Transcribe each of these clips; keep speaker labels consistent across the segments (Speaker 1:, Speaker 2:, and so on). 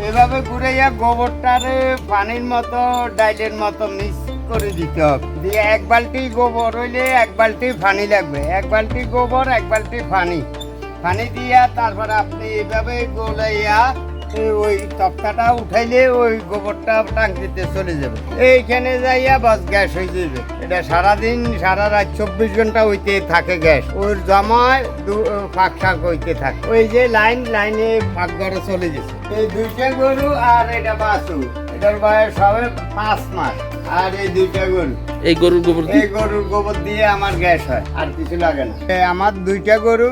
Speaker 1: এভাবে ঘুরাইয়া গোবরটারে পানির মতো ডাইলের মতো মিক্স করে দিতে হবে। দিয়ে এক বালতি গোবর হইলে এক বালতি পানি লাগবে, এক বালতি গোবর এক বালতি পানি দিয়া তারপরে আপনি এভাবে গোলাইয়া ওই তক্তাটা উঠাইলে ওই গোবরটা টাঙ্কিতে চলে যাবে। এইখানে যাইয়া বাস গ্যাস হয়ে যাবে। এটা সারাদিন সারা রাত 24 ঘন্টা হইতে থাকে গ্যাস, ওর জমায় ফাঁক শাক হইতে থাকে। ওই যে লাইনে ফাঁক ঘরে চলে গেছে। এই দুইটা গরু আর এটা বাছু, এটার বয়স হবে 5 মাস। আর এই দুইটা গরু, এই গরুর গোবর দিয়ে আমার গ্যাস হয়, আর কিছু লাগে না। আমার দুইটা গরু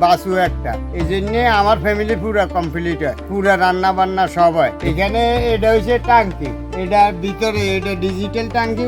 Speaker 1: বাছু একটা, এই জন্য আমার ফ্যামিলি পুরা কমপ্লিট হয়, পুরা রান্না বান্না সব হয় এখানে। এটা হচ্ছে টাঙ্কি, এটা ভিতরে এটা ডিজিটাল টাঙ্কি,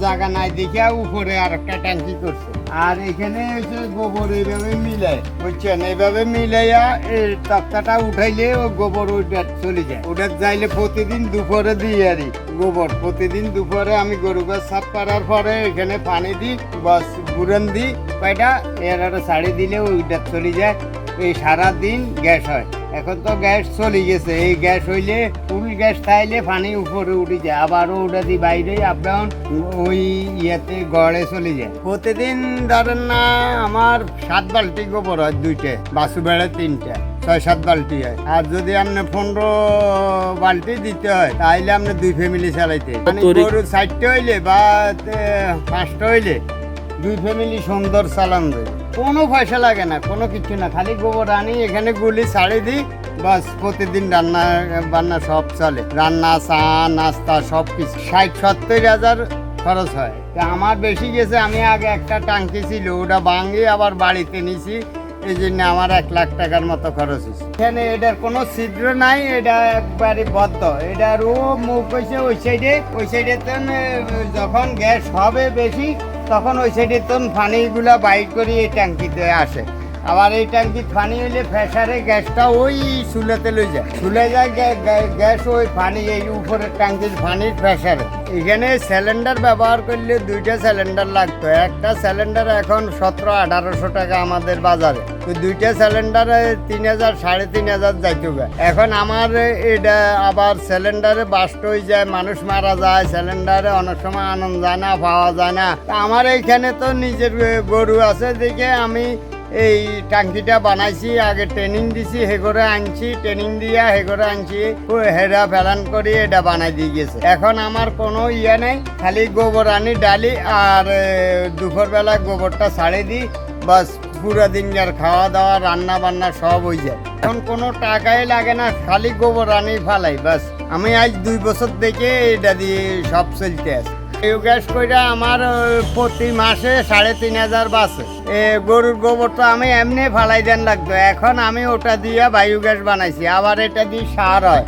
Speaker 1: জায়গা নাই দেখে উপরে আর একটা টাঙ্কি করছে। আর এখানে হচ্ছে গোবর এইভাবে মিলাই, বুঝছেন, এইভাবে মিলাইয়া এই তক্তাটা উঠাইলে ও গোবর ওইটা চলে যায়। ওটা যাইলে প্রতিদিন দুপুরে দিই আর গোবর, প্রতিদিন দুপুরে আমি গরু গাছ সাফ করার পরে এখানে পানি দিই, বাস গুড়ন দিই কয়টা, এর একটা শাড়ি দিলে ওইটা চলে যায়। এই সারাদিন গ্যাস হয়। এখন তো গ্যাস চলে গেছে, এই গ্যাস হইলে ফুল গ্যাস থাইলে পানি উপরে উঠে যায়, আবারও ওটা দিয়ে বাইরে আপ ডাউন ওই ইয়েতে গড়ে চলে যায়। প্রতিদিন ধরেন না আমার 7 বালতি গোবর হয়, দুইটা বাছু বেড়ে 3টা, 6-7 বালতি হয়। আর যদি আপনি 15 বালতি দিতে হয় তাহলে আপনি 2 ফ্যামিলি চালাইতে, মানে গরু 4টা হইলে বা 5টা হইলে 2 ফ্যামিলি সুন্দর চালান যায়। কোনো পয়সা লাগে না, কোনো কিছু না, খালি গোবর আনি এখানে গুলি ছাড়ি দিই, বাস প্রতিদিন রান্না বান্না সব চলে, রান্না চা নাস্তা সব কিছু। 60-70 হাজার খরচ হয়। তা আমার বেশি গেছে, আমি আগে একটা টাঙ্কি ছিল ওটা ভাঙি আবার বাড়িতে নিছি, এই জন্য আমার 1 লাখ টাকার মতো খরচ হয়েছে। এখানে এটার কোনো ছিদ্র নাই, এটা একবারে বদ্ধ। এটার ও মুখ হয়েছে ওই সাইডে যখন গ্যাস হবে বেশি তখন ওই সাইডে পানিগুলা বাইর করে এই ট্যাঙ্কিতে আসে। আবার এই ট্যাঙ্কির পানি হইলে প্রেসারে গ্যাসটা ওই চুলাতে চুলে যায় গ্যাস ওই পানি এই উপরের ট্যাঙ্কির পানির প্রেসারে। এখানে সিলিন্ডার ব্যবহার করলে 2টা সিলিন্ডার লাগতো, একটা সিলিন্ডার এখন 1700-1800 টাকা আমাদের বাজারে, তো 2টা সিলিন্ডারে 3000 3500 যাইতো। এখন আমার এটা আবার সিলিন্ডারে বাস্ট হয়ে যায়, মানুষ মারা যায়, সিলিন্ডারে অনেক সময় আনন্দ যায় না, পাওয়া যায় না। আমার এইখানে তো নিজের গরু আছে দেখে আমি এই টাঙ্কিটা বানাইছি, আগে ট্রেনিং দিছি, হেগরে আনছি, ট্রেনিং দিয়া হেগরে আনছি, হেরা ফেলান করে এটা বানাই দিয়ে গেছে। এখন আমার কোনো ইয়ে নেই, খালি গোবর আনি ডালি আর দুপুরবেলা গোবরটা ছাড়ে দিই, বাস পুরা দিন আর খাওয়া দাওয়া রান্না বান্না সব হয়ে যায়। এখন কোনো টাকাই লাগে না, খালি গোবর আনি ফালাই, বাস। আমি আজ 2 বছর থেকে এটা দিয়ে সব চলতে আছে। গ্যাস কইরা আমার প্রতি মাসে 3500 বাঁচে। গরুর গোবরটা আমি এমনি ফালাই দেন লাগতো, এখন আমি ওটা দিয়ে বায়োগ্যাস বানাইছি। আবার এটা দিয়ে সার হয়,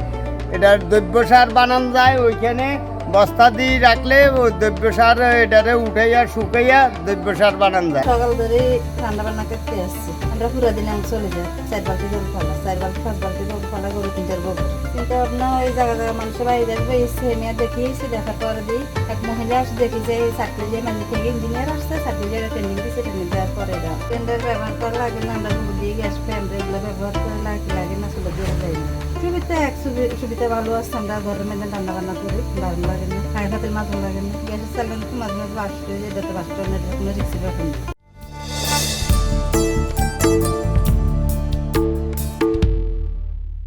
Speaker 1: এটার দ্রব্য সার বানান যায়। ওইখানে বস্তা দিয়ে রাখলে ওই দ্রব্য সার এটারে উঠাইয়া শুকাইয়া দ্রব্য সার বানান যায়।
Speaker 2: সকাল ধরে রান্না বান্না করতে আসছি, আমরা পুরো দিন চলে যাই। 4 বালতি জল ফেলা, 4 বালতি 5 বালতি জল ফেলা, গরু 3টার গোবর। চিন্তা ভাবনা ওই জায়গা মানুষের বাইরে আসবে, এসে মেয়ে দেখিয়েছি, দেখার পরে দিই এক মহিলা আসে, দেখি যে চাকরি যে মানে থেকে ইঞ্জিনিয়ার আসছে, চাকরি জায়গায় ট্রেনিং দিচ্ছে, ট্রেনিং দেওয়ার পরে টেন্ডার ব্যবহার করা লাগে না, আমরা গোবর দিয়ে গ্যাস ফ্যান এগুলো ব্যবহার করে লাগে না, চলে দিয়ে যাই না। সুবিধা ভালো আছে, আমরা ঘরের মধ্যে রান্না বান্না করি, দারুণ লাগে না, খাই খাতে মাছ লাগে না। গ্যাসের চালানো তো মাঝে মাঝে বাস্ট হয়ে যায়, এটা তো বাস্ট হয় না, কোনো রিক্সি ব্যাপার নেই।